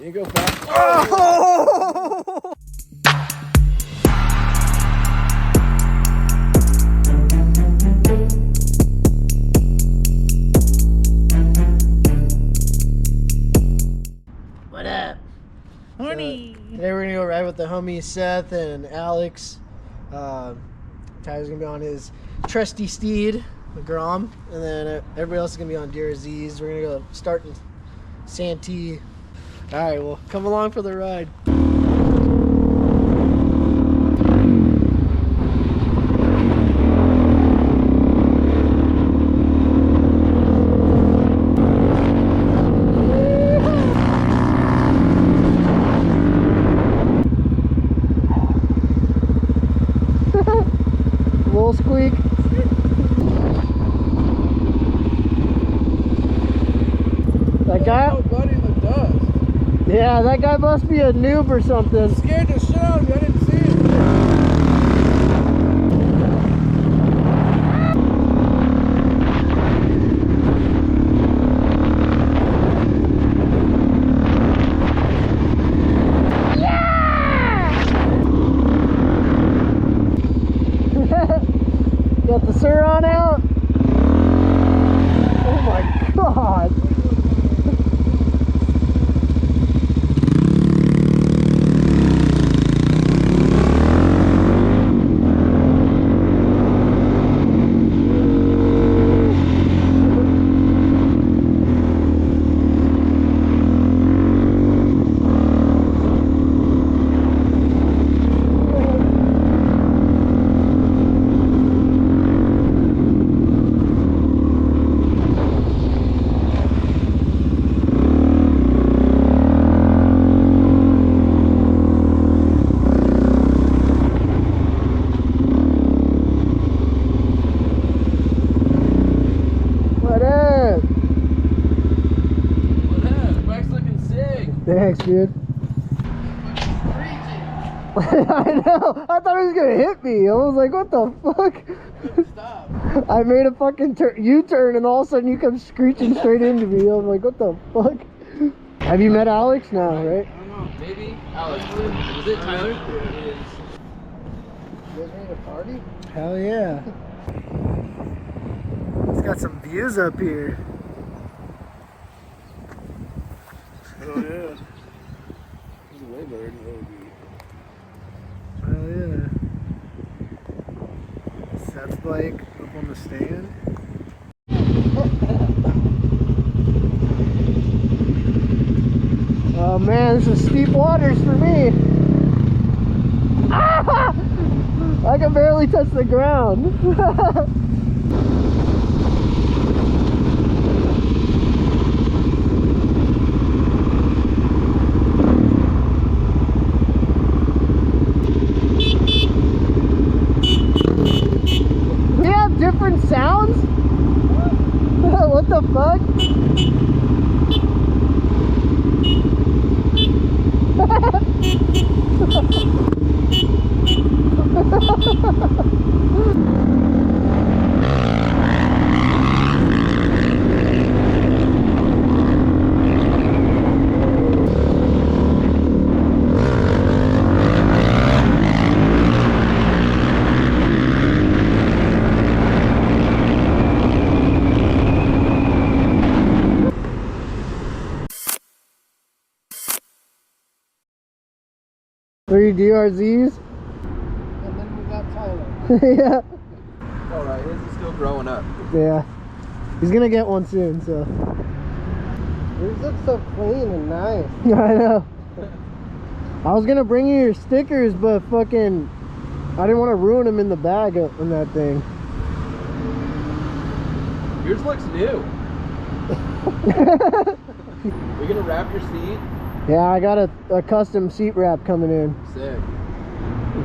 You go fast. Oh! What up? Horny. Today we're gonna go ride with the homies Seth and Alex. Tyler's gonna be on his trusty steed, the Grom, and then everybody else is gonna be on Deer Aziz. We're gonna go start in Santee. All right, well, come along for the ride. Little squeak. That guy? Oh, buddy in the dust. Yeah, that guy must be a noob or something. Scared the shit out of me. I didn't see it. Got the surron out. Oh my god. Thanks, dude. I know. I thought he was gonna hit me. I was like, what the fuck? Stop. I made a fucking U-turn and all of a sudden you come screeching straight into me. I was like, what the fuck? Have you met Alex now, right? I don't know. Maybe. Alex. Was it Tyler? Yeah, it is. You guys ready to party? Hell yeah. It's got some views up here. Oh, yeah. This is way better than it would be. Oh yeah. Seth's bike up on the stand. Oh man, this is steep waters for me. Ah! I can barely touch the ground. Different sounds? What the fuck? Three DRZs. And then we got Tyler. Yeah. Alright, his is still growing up. Yeah. He's gonna get one soon, so. Yours looks so clean and nice. I know. I was gonna bring you your stickers, but fucking I didn't want to ruin them in the bag on that thing. Yours looks new. We gonna wrap your seat? Yeah, I got a custom seat wrap coming in. Sick.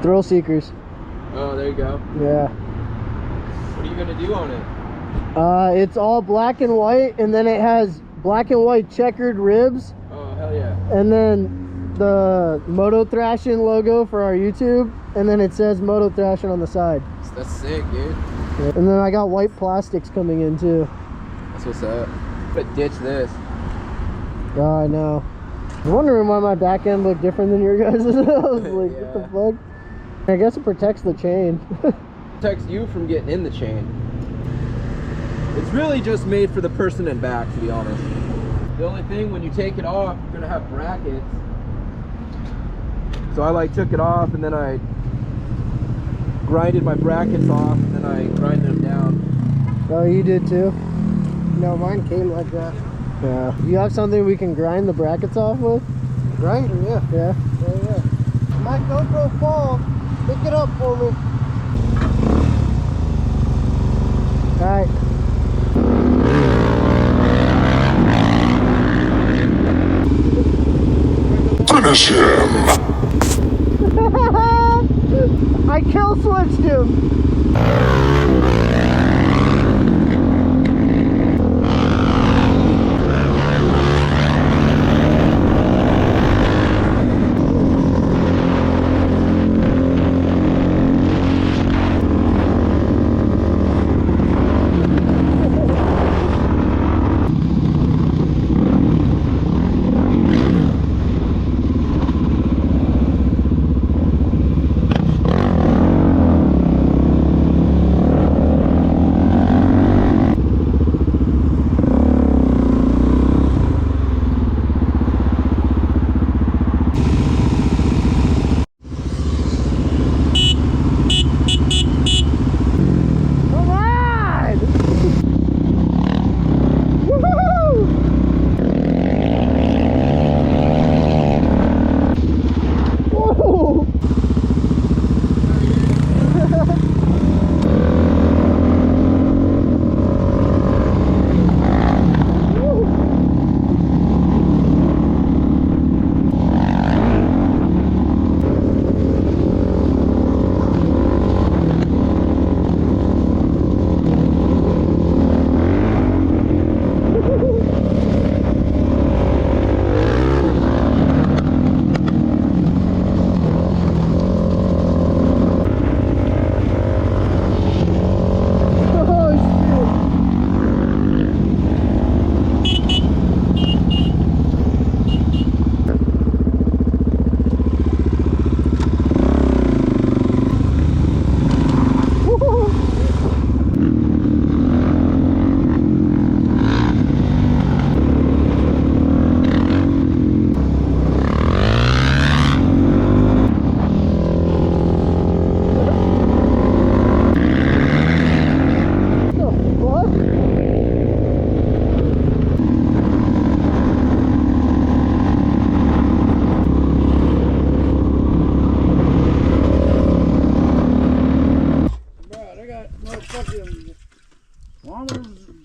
Thrill Seekers. Oh, there you go. Yeah. What are you gonna do on it? It's all black and white, and then it has black and white checkered ribs. Oh, hell yeah. And then the Moto Thrashing logo for our YouTube, and then it says Moto Thrashing on the side. That's sick, dude. Yeah. And then I got white plastics coming in too. That's what's up. But ditch this. Oh, I know. I was wondering why my back end looked different than your guys'. I was like, Yeah. what the fuck? I guess it protects the chain. Protects you from getting in the chain. It's really just made for the person in back, to be honest. The only thing, when you take it off, you're gonna have brackets. So I like took it off and then I grinded my brackets off and then I grinded them down. Oh, you did too? No, mine came like that. Yeah. You have something we can grind the brackets off with? Grinder, yeah. Yeah. Yeah. My GoPro fall. Pick it up for me. Alright. Finish him! I kill switched him!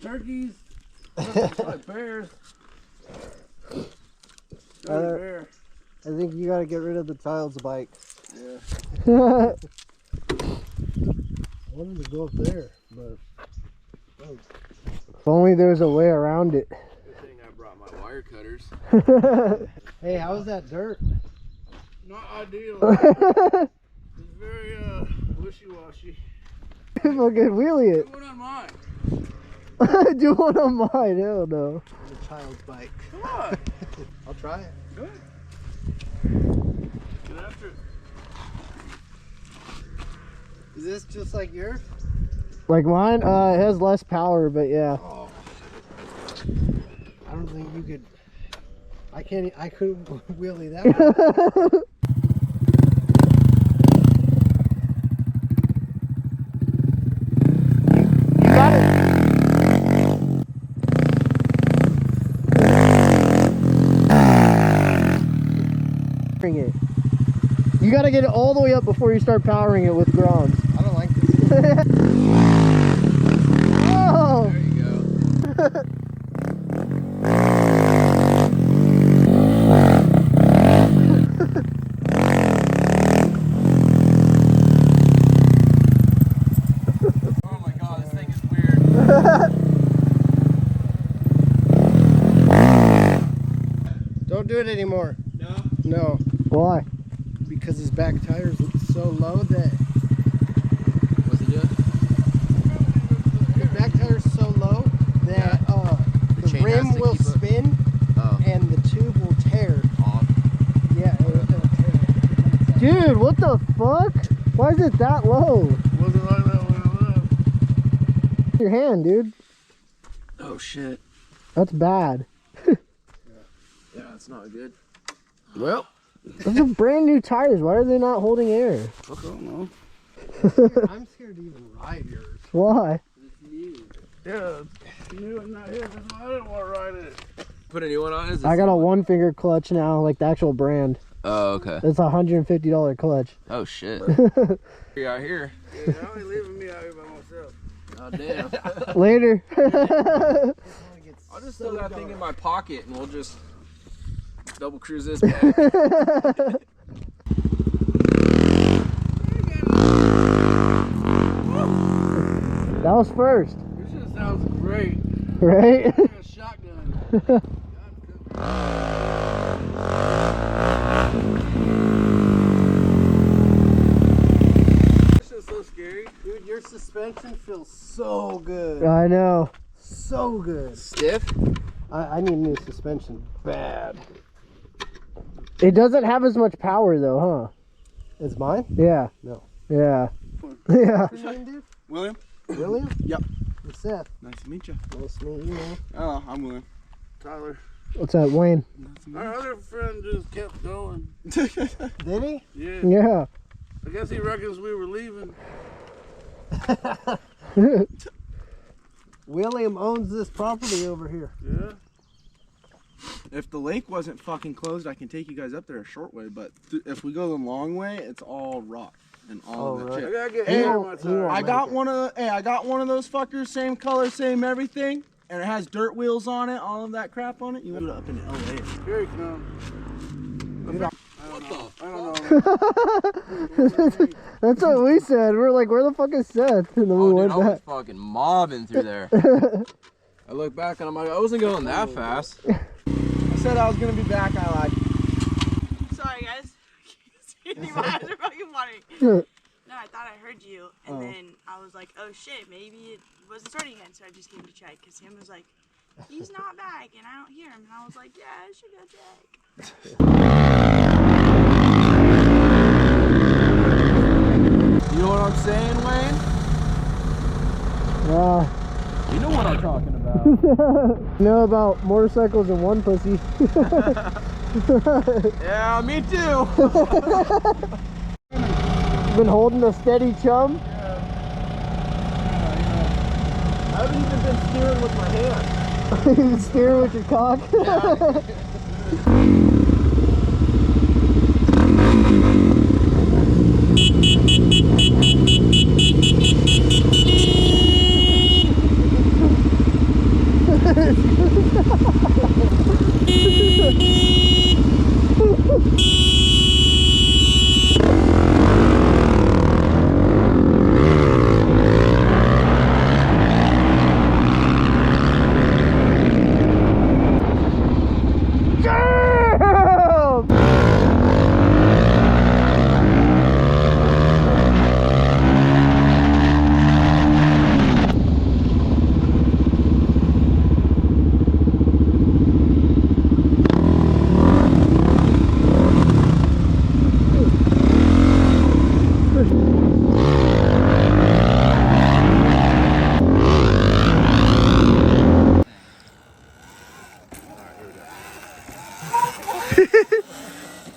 Turkeys, like bears. Bear. I think you gotta get rid of the child's bike. Yeah. I wanted to go up there, but If only there was a way around it. Good thing I brought my wire cutters. hey, how was that dirt? Not ideal. It's very wishy-washy. Fucking wheelie it. Put one on mine. Do one on mine, hell no. The child's bike. Come on. I'll try it. Good. Get after it. Is this just like yours? Like mine? It has less power, but yeah. Oh. I don't think you could. I couldn't wheelie that one. You got it. It. You gotta get it all the way up before you start powering it with Groms. I don't like this. Oh! There you go. Oh my god, this thing is weird. Don't do it anymore. No? No, Why? because his back tire's so low that What's he doing? his back tire's so low that the chain has rim to will keep up. spin Oh. and the tube will tear. Oh. Dude, what the fuck? Why is it that low? Wasn't like that when I left. Your hand, dude. Oh shit. That's bad. Yeah, it's not good. Well, Those are brand new tires. Why are they not holding air? I don't know. I'm scared to even ride yours. Why? Yeah, it's new and not his. That's why I didn't want to ride it. Put a new one on? Is this I got a one? one finger clutch now, like the actual brand. Oh, okay. It's a $150 clutch. Oh shit. You're out here. Yeah, you're only leaving me out here by myself. Oh damn. Later. I'll just throw that thing in my pocket and we'll just double cruise this back. That was first, This shit sounds great. right? I got a shotgun. This shit's so scary. Dude, your suspension feels so good. I know. So good. Stiff? I need new suspension bad. It doesn't have as much power though, huh? It's mine? Yeah. No. Yeah. Yeah. What's your name, dude? William? William? Yep. And Seth. Nice to meet you. Nice to meet you, man. Oh, I'm William. Tyler. What's that, Wayne? Our other friend just kept going. Did he? Yeah. Yeah. I guess he reckons we were leaving. William owns this property over here. Yeah. If the lake wasn't fucking closed, I can take you guys up there a short way. But if we go the long way, it's all rock and all of that I shit. gotta get Hey, air in my tire. I got one of those fuckers, same color, same everything, and it has dirt wheels on it, all of that crap on it. You want it up in LA? Here he comes. I don't know. That's what we said. We're like, where the fuck is Seth? And then we Oh, dude, went I was back. fucking mobbing through there. I look back and I'm like, I wasn't going that fast. I said I was gonna be back. I lied. Sorry, guys. You guys are fucking funny. No, I thought I heard you, and then I was like, oh shit, maybe it wasn't starting again, so I just came to check, because him was like, he's not back, and I don't hear him, and I was like, yeah, I should go check. You know what I'm saying, Wayne? You know what I'm talking about. Know about motorcycles and one pussy. Yeah, me too. Been holding a steady chum. I haven't even been steering with my hand. You steering with your cock.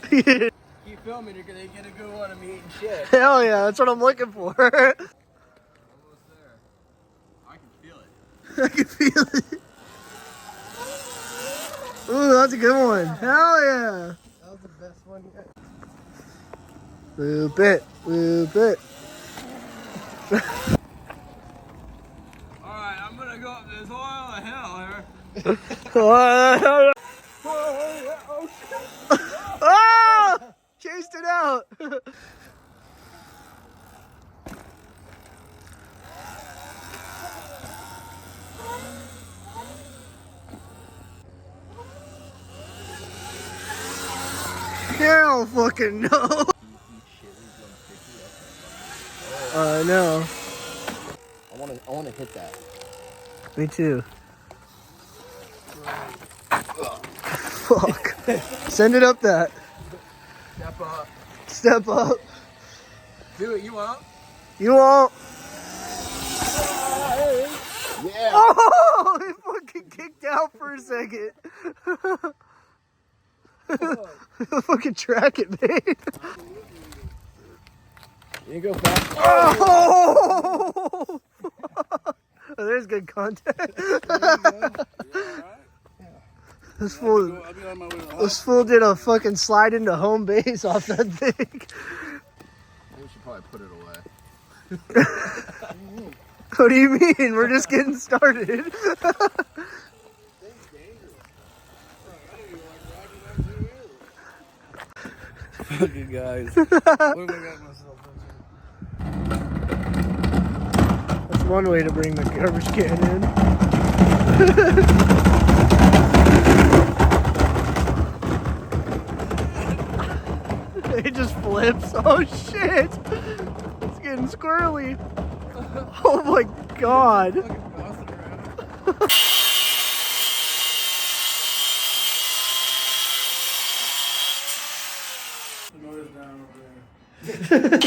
Keep filming, you're gonna get a good one of me eating shit. Hell yeah, that's what I'm looking for. Almost there. I can feel it. I can feel it. Ooh, that's a good one. Hell yeah. That was the best one yet. Loop it, loop it. Alright, I'm gonna go up this oil of hell here. Ah! Chased it out. Hell fucking no. I know. I wanna hit that. Me too. Fuck. Send it up that. Step up. Step up. Do it, you won't? You won't. Yeah. Oh, he fucking kicked out for a second. Fucking track it, babe. You go fast. Oh! Oh, there's good content. This fool, I'll be on my way to the this hospital. fool did a fucking slide into home base off that thing. We should probably put it away. What do you mean? We're just getting started. Fucking guys. What have I got myself into? That's one way to bring the garbage can in. It just flips. Oh shit! It's getting squirrely. Oh my god. The noise down over there.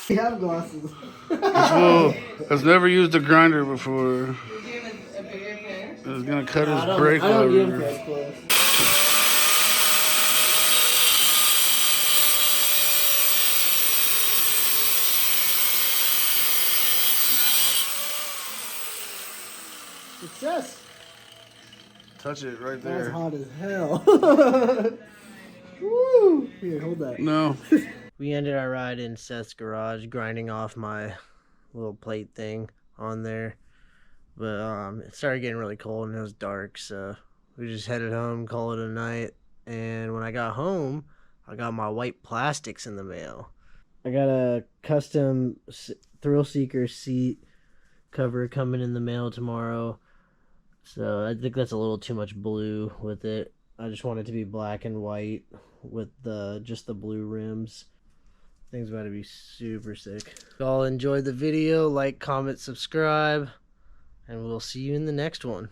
We have glasses. This fool has never used a grinder before. It's gonna cut his brake I don't give him lever. press close. Success. Touch it right That's there. hot as hell. Woo! Here, hold that. No. We ended our ride in Seth's garage, grinding off my little plate thing on there. But it started getting really cold and it was dark, so we just headed home, called it a night. And when I got home, I got my white plastics in the mail. I got a custom Thrill Seeker seat cover coming in the mail tomorrow. So I think that's a little too much blue with it. I just want it to be black and white with just the blue rims. Thing's about to be super sick. Y'all enjoyed the video, like, comment, subscribe, and we'll see you in the next one.